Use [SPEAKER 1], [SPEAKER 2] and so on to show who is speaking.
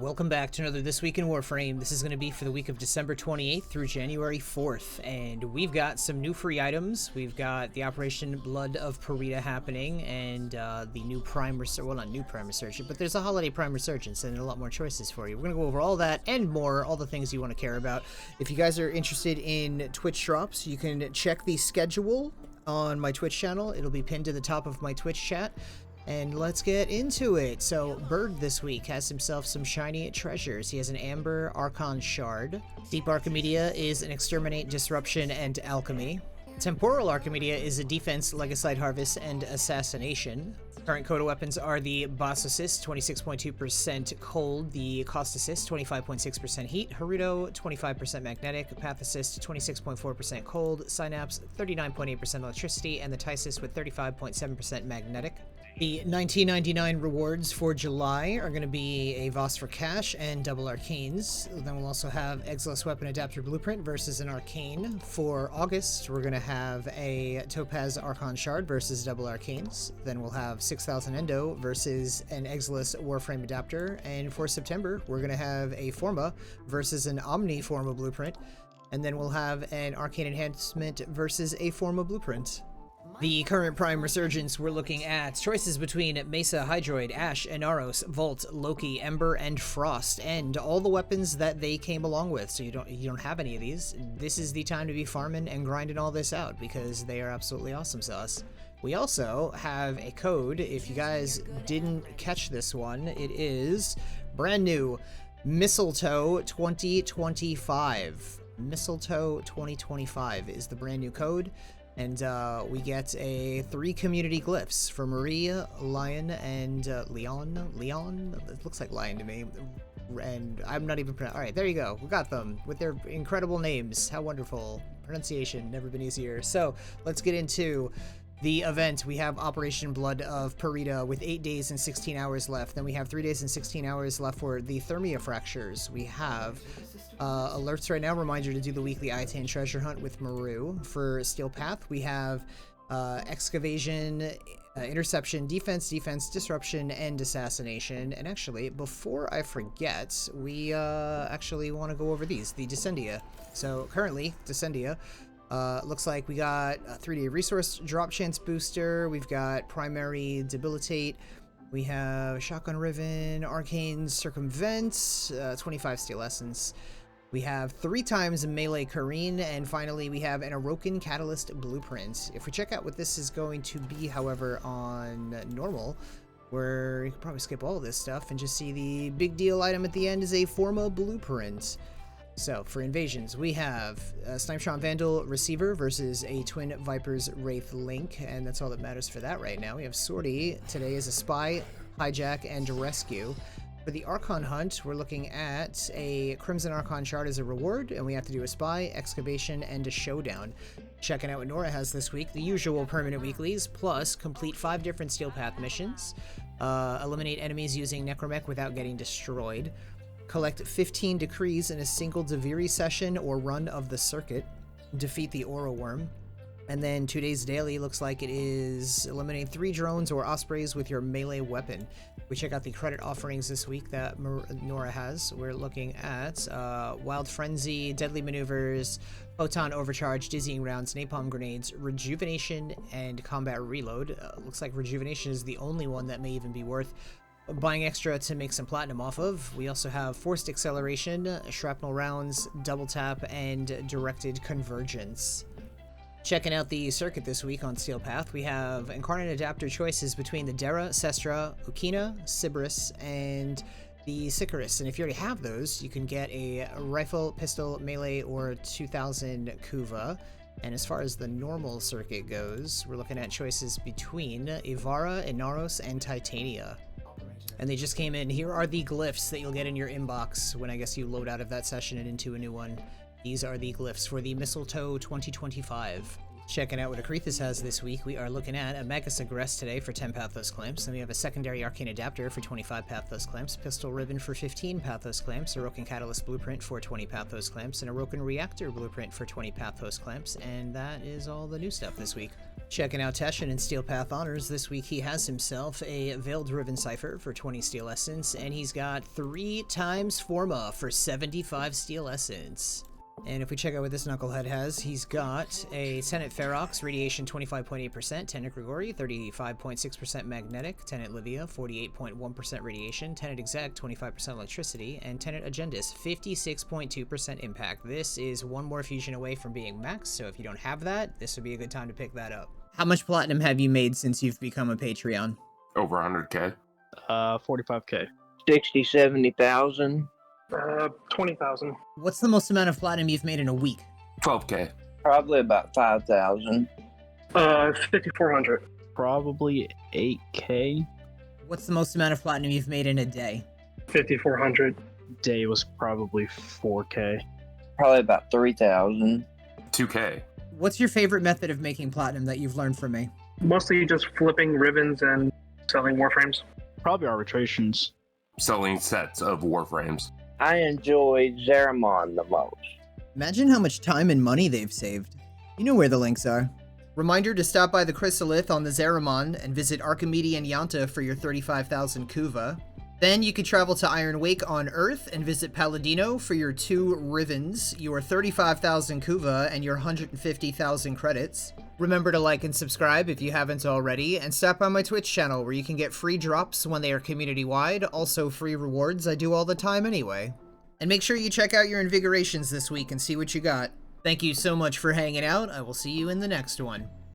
[SPEAKER 1] Welcome back to another This Week in Warframe. This is going to be for the week of December 28th through January 4th, and we've got some new free items. We've got the Operation Blood of Parita happening, and the new Prime Resurgence, well, not new Prime Resurgence, but there's a holiday Prime Resurgence and a lot more choices for you. We're going to go over all that and more, all the things you want to care about. If you guys are interested in Twitch drops, you can check the schedule on my Twitch channel. It'll be pinned to the top of my Twitch chat. And let's get into it. So, Bird this week has himself some shiny treasures. He has an Amber Archon Shard. Deep Archimedia is an Exterminate, Disruption, and Alchemy. Temporal Archimedia is a Defense, Legicide Harvest, and Assassination. Current Coda weapons are the Boss Assist, 26.2% Cold, the Cost Assist, 25.6% Heat, Haruto, 25% Magnetic, Path Assist, 26.4% Cold, Synapse, 39.8% Electricity, and the Tysis with 35.7% Magnetic. The 1999 rewards for July are going to be a Voss for Cash and Double Arcanes. Then we'll also have Exilus Weapon Adapter Blueprint versus an Arcane. For August, we're going to have a Topaz Archon Shard versus Double Arcanes. Then we'll have 6000 Endo versus an Exilus Warframe Adapter. And for September, we're going to have a Forma versus an Omni Forma Blueprint. And then we'll have an Arcane Enhancement versus a Forma Blueprint. The current Prime Resurgence, we're looking at choices between Mesa, Hydroid, Ash, Inaros, Volt, Loki, Ember, and Frost, and all the weapons that they came along with. So you don't have any of these. This is the time to be farming and grinding all this out because they are absolutely awesome sauce. We also have a code. If you guys didn't catch this one, it is brand new Mistletoe 2025. Mistletoe 2025 is the brand new code. And we get 3 community glyphs for Maria, Lion, and Leon. Leon? It looks like Lion to me. And I'm not even pronouncing. Alright, there you go. We got them with their incredible names. How wonderful. Pronunciation, never been easier. So, let's get into the event. We have Operation Blood of Parita with 8 days and 16 hours left. Then we have 3 days and 16 hours left for the Thermia Fractures. We have alerts right now. Reminder to do the weekly Iatan treasure hunt with Maru. For Steel Path, we have Excavation, Interception, Defense, Disruption, and Assassination. And actually, before I forget, we actually want to go over these. The Descendia. So currently, Descendia. Looks like we got a 3-day resource drop chance booster. We've got primary debilitate. We have shotgun riven, arcane circumvent, 25 steel essence. We have 3 times melee Kareen, and finally we have an Orokin catalyst blueprint. If we check out what this is going to be, however, on normal, where you can probably skip all of this stuff and just see the big deal item at the end is a Forma blueprint. So, for invasions, we have Snipeshot Vandal Receiver versus a Twin Vipers Wraith Link, and that's all that matters for that right now. We have Sortie today as a Spy, Hijack, and Rescue. For the Archon Hunt, we're looking at a Crimson Archon Shard as a reward, and we have to do a Spy, Excavation, and a Showdown. Checking out what Nora has this week, the usual permanent weeklies, plus complete 5 different Steel Path missions, eliminate enemies using Necromech without getting destroyed, collect 15 decrees in a single Deviri session or run of the circuit, defeat the Aura Worm, and then 2 days daily looks like it is eliminate 3 drones or ospreys with your melee weapon. We check out the credit offerings this week that Nora has. We're looking at Wild Frenzy, Deadly Maneuvers, Photon Overcharge, Dizzying Rounds, Napalm Grenades, Rejuvenation, and Combat Reload. Looks like Rejuvenation is the only one that may even be worth buying extra to make some platinum off of. We also have Forced Acceleration, Shrapnel Rounds, Double Tap, and Directed Convergence. Checking out the circuit this week on Steel Path, we have Incarnate Adapter choices between the Dera, Sestra, Ukina, Sybaris, and the Sicarus. And if you already have those, you can get a Rifle, Pistol, Melee, or 2000 Kuva. And as far as the normal circuit goes, we're looking at choices between Ivara, Inaros, and Titania. And they just came in. Here are the glyphs that you'll get in your inbox when I guess you load out of that session and into a new one. These are the glyphs for the Mistletoe 2025. Checking out what Acrithis has this week, we are looking at a Magus Agrest today for 10 Pathos Clamps, then we have a secondary Arcane Adapter for 25 Pathos Clamps, Pistol Ribbon for 15 Pathos Clamps, a Roken Catalyst Blueprint for 20 Pathos Clamps, and a Roken Reactor Blueprint for 20 Pathos Clamps, and that is all the new stuff this week. Checking out Teshin and Steel Path Honors, this week he has himself a Veiled Riven Cipher for 20 Steel Essence, and he's got 3 times Forma for 75 Steel Essence. And if we check out what this knucklehead has, he's got a Tenet Ferox, Radiation 25.8%, Tenet Grigori, 35.6% Magnetic, Tenet Livia, 48.1% Radiation, Tenet Exec, 25% Electricity, and Tenet Agendis, 56.2% Impact. This is one more fusion away from being max, so if you don't have that, this would be a good time to pick that up. How much platinum have you made since you've become a Patreon?
[SPEAKER 2] Over 100K.
[SPEAKER 3] 45K.
[SPEAKER 4] 60, 70,000.
[SPEAKER 5] 20,000.
[SPEAKER 1] What's the most amount of platinum you've made in a week?
[SPEAKER 2] 12K.
[SPEAKER 4] Probably about 5,000.
[SPEAKER 5] 5,400.
[SPEAKER 3] Probably 8K.
[SPEAKER 1] What's the most amount of platinum you've made in a day?
[SPEAKER 5] 5,400.
[SPEAKER 3] Day was probably 4K.
[SPEAKER 4] Probably about 3,000.
[SPEAKER 2] 2K.
[SPEAKER 1] What's your favorite method of making platinum that you've learned from me?
[SPEAKER 5] Mostly just flipping ribbons and selling warframes.
[SPEAKER 3] Probably arbitrations.
[SPEAKER 2] Selling sets of Warframes.
[SPEAKER 4] I enjoy Zeramon the most.
[SPEAKER 1] Imagine how much time and money they've saved. You know where the links are. Reminder to stop by the Chrysalith on the Zeramon and visit Archimedes and Yanta for your 35,000 Kuva. Then you could travel to Iron Wake on Earth and visit Palladino for your 2 Rivens, your 35,000 Kuva, and your 150,000 credits. Remember to like and subscribe if you haven't already, and stop by my Twitch channel where you can get free drops when they are community-wide, also free rewards I do all the time anyway. And make sure you check out your Invigorations this week and see what you got. Thank you so much for hanging out. I will see you in the next one.